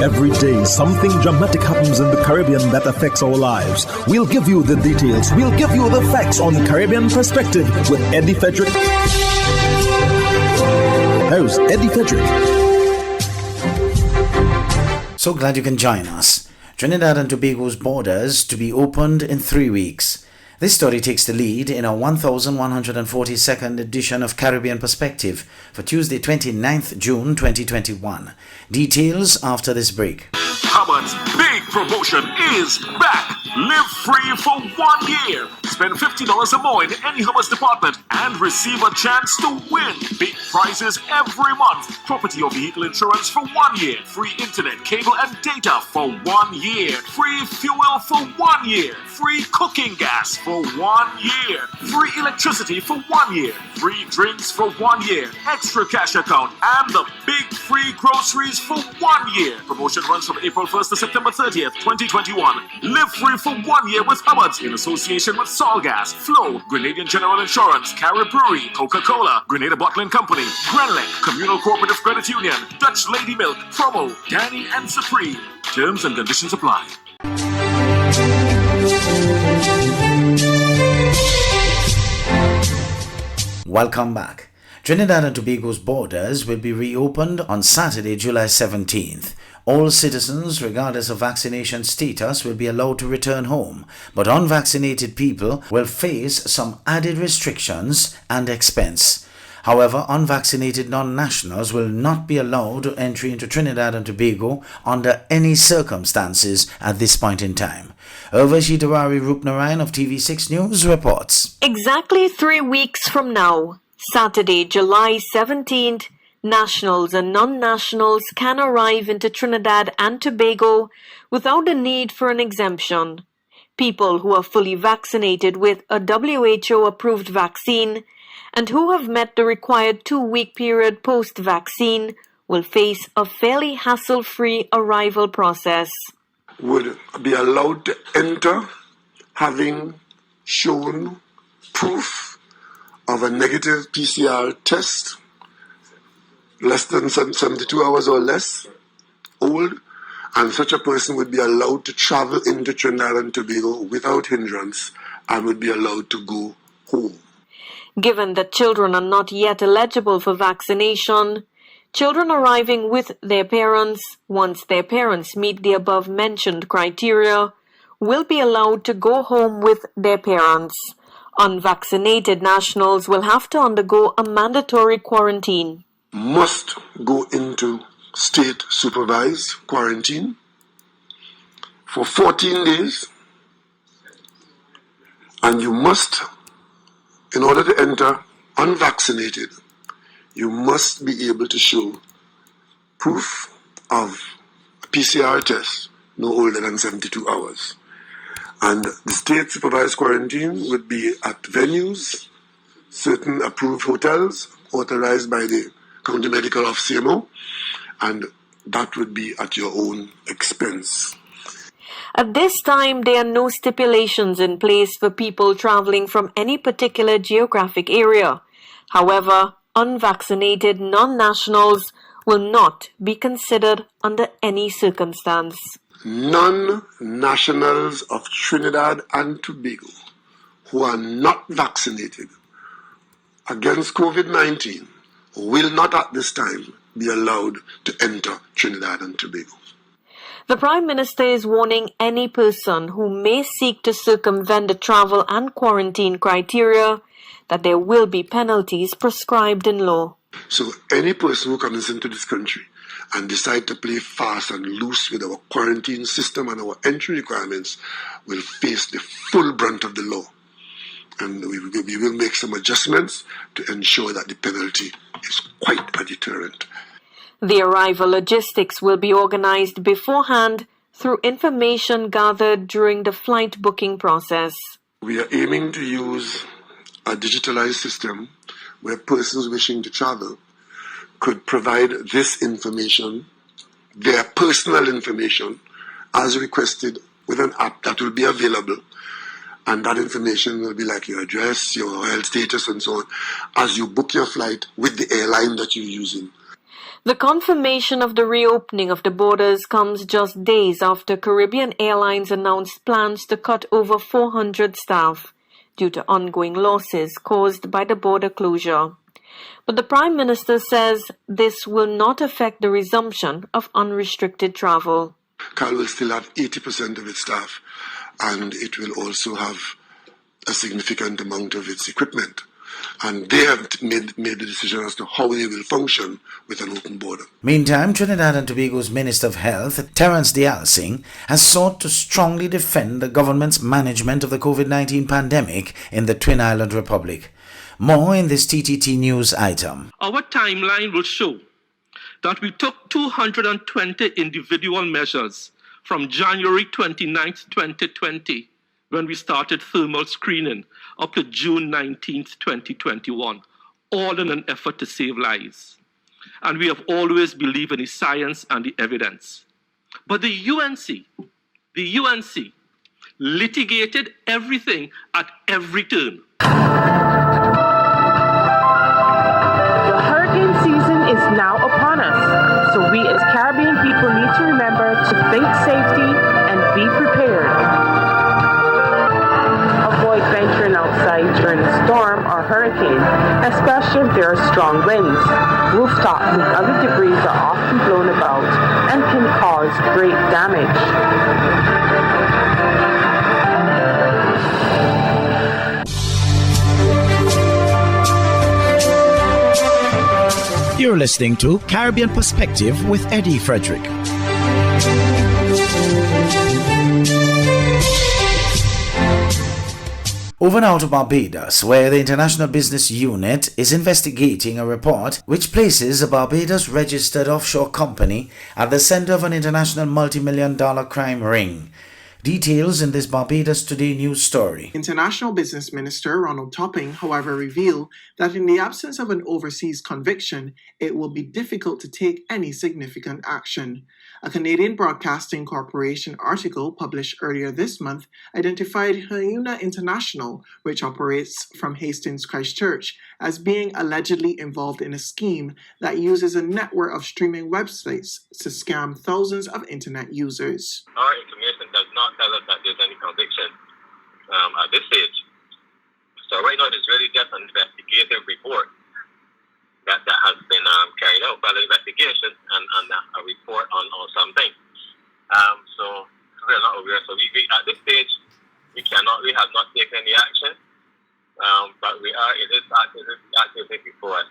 Every day, something dramatic happens in the Caribbean that affects our lives. We'll give you the details. We'll give you the facts on Caribbean Perspective with Eddie Frederick. Here's Eddie Frederick. So glad you can join us. Trinidad and Tobago's borders to be opened in 3 weeks. This story takes the lead in our 1142nd edition of Caribbean Perspective for Tuesday 29th June 2021. Details after this break. Hubbard's big promotion is back. Live free for 1 year. Spend $50 or more in any Hubbard's department and receive a chance to win big prizes every month. Property or vehicle insurance for 1 year. Free internet, cable and data for 1 year. Free fuel for 1 year. Free cooking gas for 1 year. Free electricity for 1 year. Free drinks for 1 year. Extra cash account and the big free groceries for 1 year. Promotion runs from April 1st to September 30th, 2021. Live free for 1 year with Hubbard's in association with Solgas, Flow, Grenadian General Insurance, Carib Brewery, Coca-Cola, Grenada Bottling Company, Grenlec, Communal Cooperative Credit Union, Dutch Lady Milk, Promo, Danny and Supreme. Terms and conditions apply. Welcome back. Trinidad and Tobago's borders will be reopened on Saturday, July 17th. All citizens, regardless of vaccination status, will be allowed to return home, but unvaccinated people will face some added restrictions and expense. However, unvaccinated non-nationals will not be allowed to enter into Trinidad and Tobago under any circumstances at this point in time. Urvashi Dawari Rupnarayan of TV6 News reports. Exactly 3 weeks from now, Saturday, July 17th, nationals and non-nationals can arrive into Trinidad and Tobago without the need for an exemption. People who are fully vaccinated with a WHO-approved vaccine and who have met the required 2-week period post-vaccine will face a fairly hassle-free arrival process. Would be allowed to enter having shown proof of a negative PCR test less than 72 hours or less old, and such a person would be allowed to travel into Trinidad and Tobago without hindrance and would be allowed to go home. Given that children are not yet eligible for vaccination, children arriving with their parents, once their parents meet the above-mentioned criteria, will be allowed to go home with their parents. Unvaccinated nationals will have to undergo a mandatory quarantine. Must go into state-supervised quarantine for 14 days, and you must, in order to enter unvaccinated, you must be able to show proof of a PCR test no older than 72 hours. And the state-supervised quarantine would be at venues, certain approved hotels authorized by the County Medical Officer, and that would be at your own expense. At this time, there are no stipulations in place for people traveling from any particular geographic area. However, unvaccinated non-nationals will not be considered under any circumstance. Non-nationals of Trinidad and Tobago who are not vaccinated against COVID-19 will not at this time be allowed to enter Trinidad and Tobago. The Prime Minister is warning any person who may seek to circumvent the travel and quarantine criteria that there will be penalties prescribed in law. So any person who comes into this country and decide to play fast and loose with our quarantine system and our entry requirements will face the full brunt of the law. And we will make some adjustments to ensure that the penalty is quite a deterrent. The arrival logistics will be organized beforehand through information gathered during the flight booking process. We are aiming to use a digitalized system where persons wishing to travel could provide this information, their personal information, as requested with an app that will be available. And that information will be like your address, your health status, and so on, as you book your flight with the airline that you're using. The confirmation of the reopening of the borders comes just days after Caribbean Airlines announced plans to cut over 400 staff due to ongoing losses caused by the border closure. But the Prime Minister says this will not affect the resumption of unrestricted travel. CAL will still have 80% of its staff, and it will also have a significant amount of its equipment. And they have made the decision as to how they will function with an open border. Meantime, Trinidad and Tobago's Minister of Health, Terence Dialsing, has sought to strongly defend the government's management of the COVID-19 pandemic in the Twin Island Republic. More in this TTT News item. Our timeline will show that we took 220 individual measures from January 29th, 2020, when we started thermal screening, up to June 19th, 2021, all in an effort to save lives. And we have always believed in the science and the evidence. But the UNC litigated everything at every turn. The hurricane season is now upon us, so we as Caribbean people need to remember to think safety and be prepared. Avoid venturing outside during a storm or hurricane, especially if there are strong winds. Rooftops and other debris are often blown about and can cause great damage. You're listening to Caribbean Perspective with Eddie Frederick. Over now to Barbados, where the International Business Unit is investigating a report which places a Barbados-registered offshore company at the center of an international multi-million-dollar crime ring. Details in this Barbados Today news story. International Business Minister Ronald Topping, however, revealed that in the absence of an overseas conviction, it will be difficult to take any significant action. A Canadian Broadcasting Corporation article published earlier this month identified Hyuna International, which operates from Hastings, Christchurch, as being allegedly involved in a scheme that uses a network of streaming websites to scam thousands of internet users. Our information does not tell us that there's any conviction at this stage. So right now there's really just an investigative report that has been carried out by the investigation and a report on something. So we're not aware. So we at this stage we have not taken any action. But it is actively before us.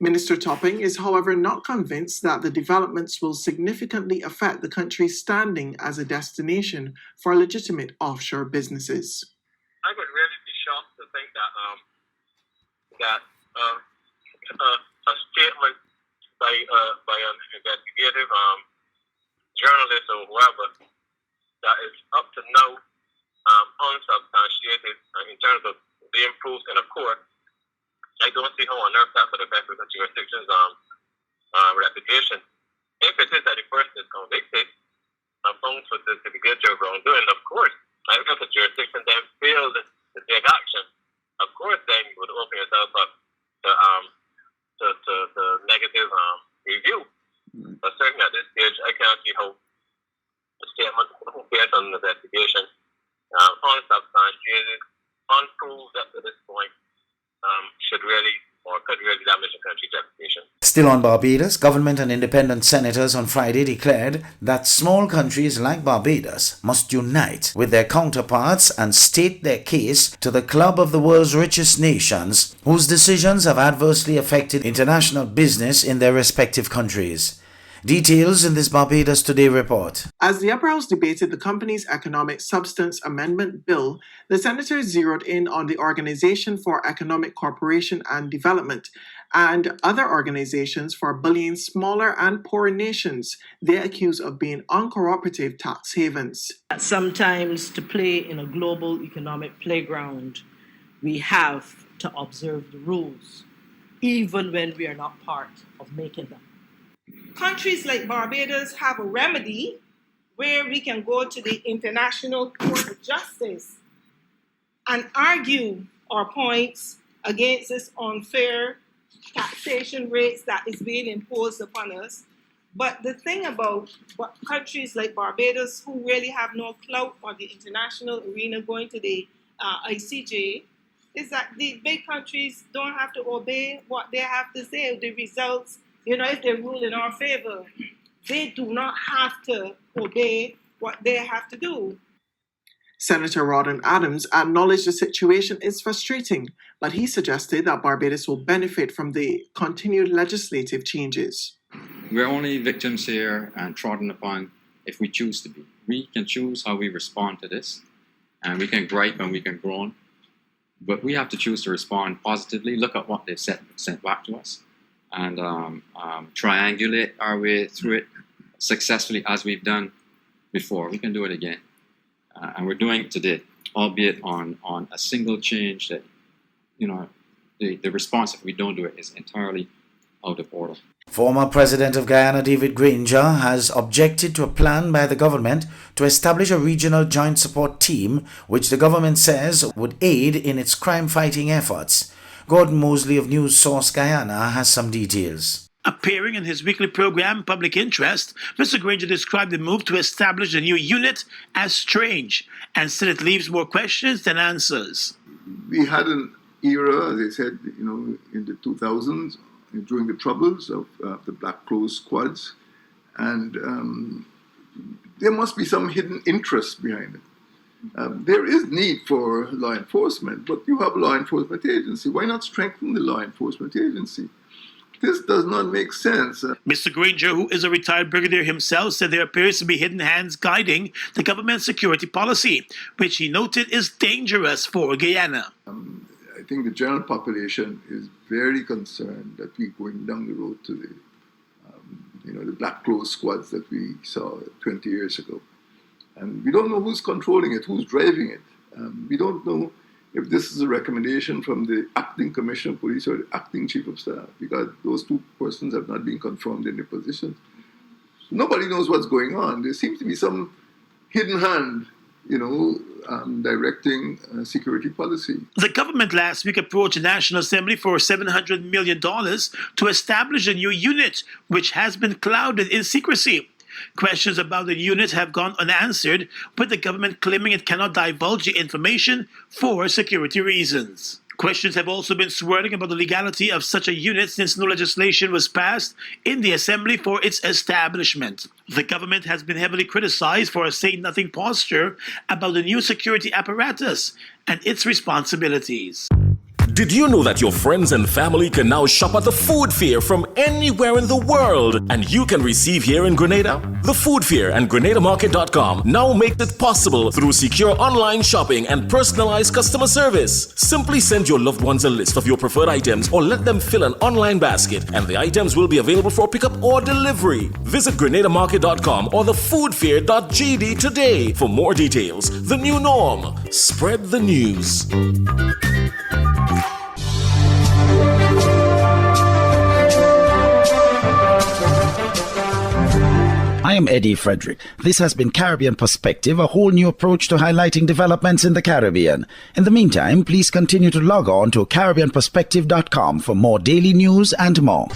Minister Topping is, however, not convinced that the developments will significantly affect the country's standing as a destination for legitimate offshore businesses. I would really be shocked to think that a statement by an investigative journalist or whoever that is up to now unsubstantiated in terms of being proved in a court. I don't see how on earth that would affect the jurisdiction's reputation. If it is that the person is convicted and found to be guilty of wrongdoing, of course, I guess the jurisdiction then failed to take action. Of course, then you would open yourself up to negative review. But certainly at this stage, I can't see how the statement based on the investigation, unsubstantiated, unproved up to this point, should really or could really damage the country's reputation. Still on Barbados, government and independent senators on Friday declared that small countries like Barbados must unite with their counterparts and state their case to the club of the world's richest nations whose decisions have adversely affected international business in their respective countries. Details in this Barbados Today report. As the upper house debated the company's Economic Substance Amendment Bill, the senators zeroed in on the Organization for Economic Cooperation and Development and other organizations for bullying smaller and poorer nations they accuse of being uncooperative tax havens. Sometimes to play in a global economic playground, we have to observe the rules, even when we are not part of making them. Countries like Barbados have a remedy where we can go to the International Court of Justice and argue our points against this unfair taxation rates that is being imposed upon us. But the thing about countries like Barbados, who really have no clout on the international arena going to the ICJ, is that the big countries don't have to obey what they have to say. The results, if they rule in our favor, they do not have to obey what they have to do. Senator Rawdon Adams acknowledged the situation is frustrating, but he suggested that Barbados will benefit from the continued legislative changes. We're only victims here and trodden upon if we choose to be. We can choose how we respond to this, and we can gripe and we can groan, but we have to choose to respond positively, look at what they've sent back to us, and triangulate our way through it successfully as we've done before. We can do it again. And we're doing it today, albeit on a single change that, the response if we don't do it is entirely out of order. Former President of Guyana, David Granger, has objected to a plan by the government to establish a regional joint support team, which the government says would aid in its crime-fighting efforts. Gordon Mosley of News Source Guyana has some details. Appearing in his weekly program, Public Interest, Mr. Granger described the move to establish a new unit as strange and said it leaves more questions than answers. We had an era, as I said, in the 2000s, during the troubles of the Black Clothes Squads, and there must be some hidden interest behind it. There is need for law enforcement, but you have a law enforcement agency. Why not strengthen the law enforcement agency? This does not make sense. Mr. Granger, who is a retired brigadier himself, said there appears to be hidden hands guiding the government's security policy, which he noted is dangerous for Guyana. I think the general population is very concerned that we're going down the road to the Black Clothes Squads that we saw 20 years ago. And we don't know who's controlling it, who's driving it. We don't know if this is a recommendation from the acting commissioner of police or the acting chief of staff, because those two persons have not been confirmed in their positions. Nobody knows what's going on. There seems to be some hidden hand, directing security policy. The government last week approached the National Assembly for $700 million to establish a new unit, which has been clouded in secrecy. Questions about the unit have gone unanswered, with the government claiming it cannot divulge the information for security reasons. Questions have also been swirling about the legality of such a unit since no legislation was passed in the Assembly for its establishment. The government has been heavily criticized for a say-nothing posture about the new security apparatus and its responsibilities. Did you know that your friends and family can now shop at the Food Fair from anywhere in the world, and you can receive here in Grenada? The Food Fair and GrenadaMarket.com now make it possible through secure online shopping and personalized customer service. Simply send your loved ones a list of your preferred items or let them fill an online basket, and the items will be available for pickup or delivery. Visit GrenadaMarket.com or thefoodfair.gd today for more details. The new norm. Spread the news. I am Eddie Frederick. This has been Caribbean Perspective, a whole new approach to highlighting developments in the Caribbean. In the meantime, please continue to log on to CaribbeanPerspective.com for more daily news and more.